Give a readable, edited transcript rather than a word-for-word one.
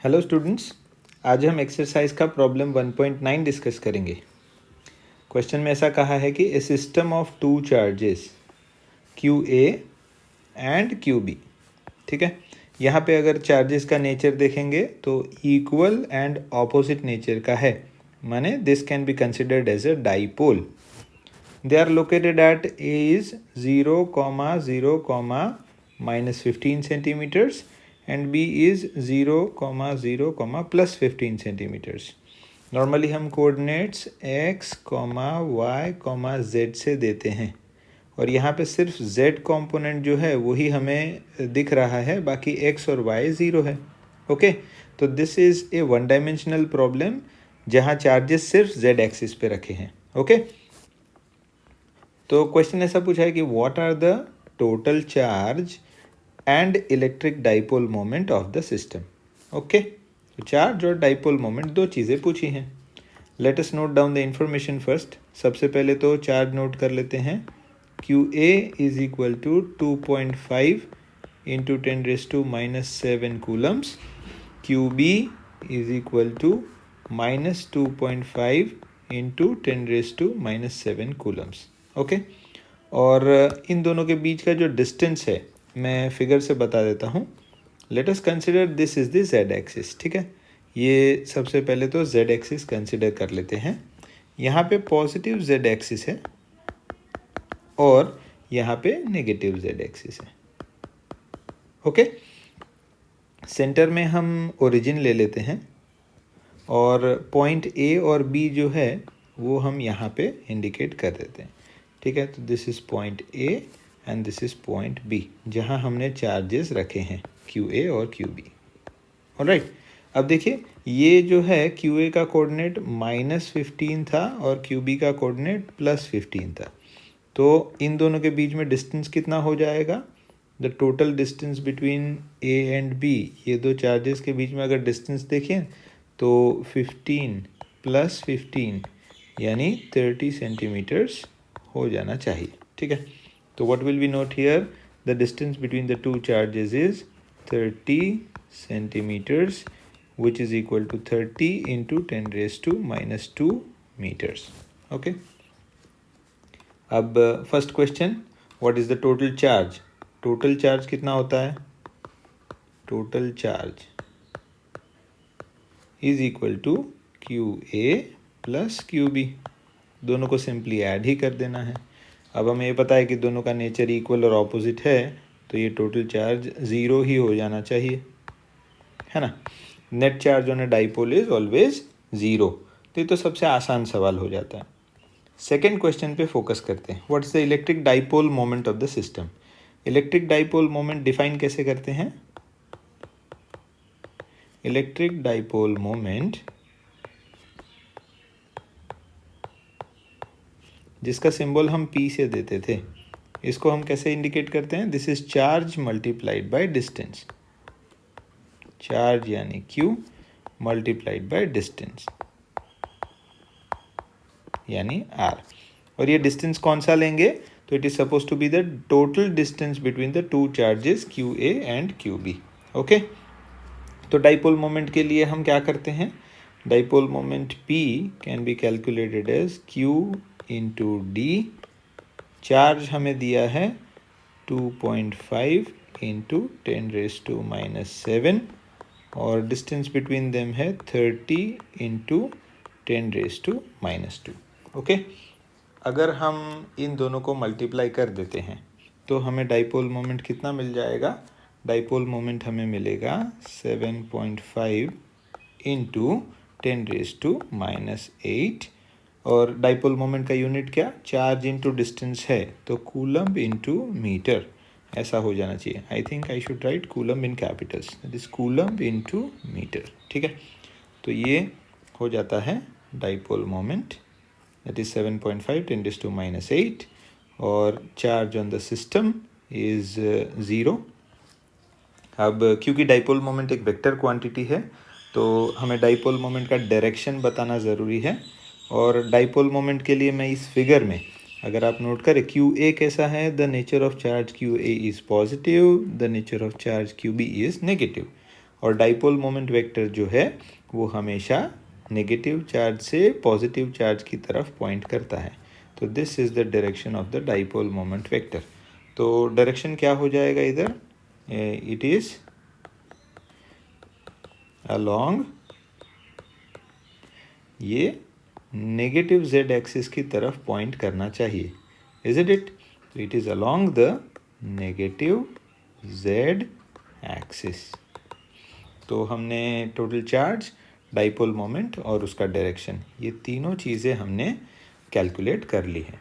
Hello students, आज हम exercise का प्रॉब्लम 1.9 डिस्कस करेंगे। क्वेश्चन में ऐसा कहा है कि a system of two charges Q A and Q B. ठीक है, यहाँ पे अगर चार्जेस का नेचर देखेंगे तो इक्वल एंड ऑपोजिट नेचर का है, माने this can be considered as a dipole. They are located at A is 0, 0, -15 centimeters and B is 0, 0, plus 15 centimeters. Normally हम कोऑर्डिनेट्स x, y, z से देते हैं और यहाँ पे सिर्फ z कंपोनेंट जो है वही हमें दिख रहा है, बाकी x और y 0 है। ओके, तो this is a one dimensional problem जहाँ चार्जेस सिर्फ z एक्सिस पे रखे हैं। ओके, तो क्वेश्चन ऐसा पूछा है कि what are the total charge and electric dipole moment of the system. Okay, तो चार्ज और डाइपोल मोमेंट दो चीज़ें पूछी हैं। Let us note down the information first. सबसे पहले तो चार्ज नोट कर लेते हैं। Q A is equal to 2.5 into 10⁻⁻7 coulombs. Q B is equal to -2.5 into 10⁻⁻7 coulombs. Okay, और इन दोनों के बीच का जो डिस्टेंस है मैं फिगर से बता देता हूँ। Let us consider this is the Z axis. ठीक है, ये सबसे पहले तो जेड एक्सिस कंसिडर कर लेते हैं। यहाँ पे पॉजिटिव जेड एक्सिस है और यहाँ पे नेगेटिव जेड एक्सिस है। ओके, सेंटर में हम ओरिजिन ले लेते हैं और पॉइंट ए और बी जो है वो हम यहाँ पे इंडिकेट कर देते हैं। ठीक है, तो this is point A and this is point B जहाँ हमने चार्जेस रखे हैं क्यू ए और क्यू बी। ऑलराइट, अब देखिए ये जो है क्यू ए का कोऑर्डिनेट -15 था और क्यू बी का कोऑर्डिनेट +15 था, तो इन दोनों के बीच में डिस्टेंस कितना हो जाएगा? The total distance between A and B, ये दो चार्जेस के बीच में अगर डिस्टेंस देखें तो 15 + 15 यानी 30 सेंटीमीटर्स हो जाना चाहिए। ठीक है, तो what will we note here? The distance between the two charges is 30 centimeters, which is equal to 30 into 10⁻⁻2 meters. Okay. अब first question, what is the total charge? Total charge कितना होता है? Total charge is equal to QA plus QB। दोनों को simply add ही कर देना है। अब हमें ये पता है कि दोनों का नेचर इक्वल और ऑपोजिट है, तो ये टोटल चार्ज 0 ही हो जाना चाहिए, है ना। Net charge on a dipole is always 0। तो ये तो सबसे आसान सवाल हो जाता है। सेकेंड क्वेश्चन पे फोकस करते हैं। What is the electric dipole moment of the system. Electric dipole moment define कैसे करते हैं? इलेक्ट्रिक डाइपोल मोमेंट, जिसका सिंबल हम P से देते थे, इसको हम कैसे इंडिकेट करते हैं? This is charge multiplied by distance. Charge यानी Q मल्टीप्लाइड बाय डिस्टेंस यानी R। और ये डिस्टेंस कौन सा लेंगे? तो it is suppose to be the total distance between the two charges QA and QB। Okay, तो डाइपोल मोमेंट के लिए हम क्या करते हैं? Dipole moment P can be calculated as Q into D. Charge हमें दिया है 2.5 इंटू 10⁻⁻7 और डिस्टेंस बिटवीन देम है 30 इंटू 10⁻²। ओके, अगर हम इन दोनों को मल्टीप्लाई कर देते हैं तो हमें डाइपोल मोमेंट कितना मिल जाएगा? डाइपोल मोमेंट हमें मिलेगा 7.5 इंटू 10⁻⁸ और डाइपोल मोमेंट का यूनिट क्या? चार्ज इंटू डिस्टेंस है, तो कूलम्ब इंटू मीटर ऐसा हो जाना चाहिए। I think I should write coulomb in capitals, that is coulomb into metre. ठीक है, तो ये हो जाता है डाइपोल मोमेंट, दैट इज 7.5 10⁻⁸ और charge on the system is 0। अब क्योंकि डाइपोल मोमेंट एक वेक्टर क्वांटिटी है तो हमें डाइपोल मोमेंट का डायरेक्शन बताना ज़रूरी है। और डाइपोल मोमेंट के लिए मैं इस फिगर में अगर आप नोट करें, क्यू ए कैसा है? The nature of charge Q A is positive, the nature of charge Q B is negative. और डाइपोल मोमेंट वेक्टर जो है वो हमेशा नेगेटिव चार्ज से पॉजिटिव चार्ज की तरफ पॉइंट करता है। तो this is the direction of the dipole moment vector. तो डायरेक्शन क्या हो जाएगा इधर, इट इज़ अलोंग, ये नेगेटिव z एक्सिस की तरफ पॉइंट करना चाहिए, इज इट? तो it is along the negative z axis. तो हमने टोटल चार्ज, डाइपोल मोमेंट और उसका डायरेक्शन, ये तीनों चीज़ें हमने कैलकुलेट कर ली है।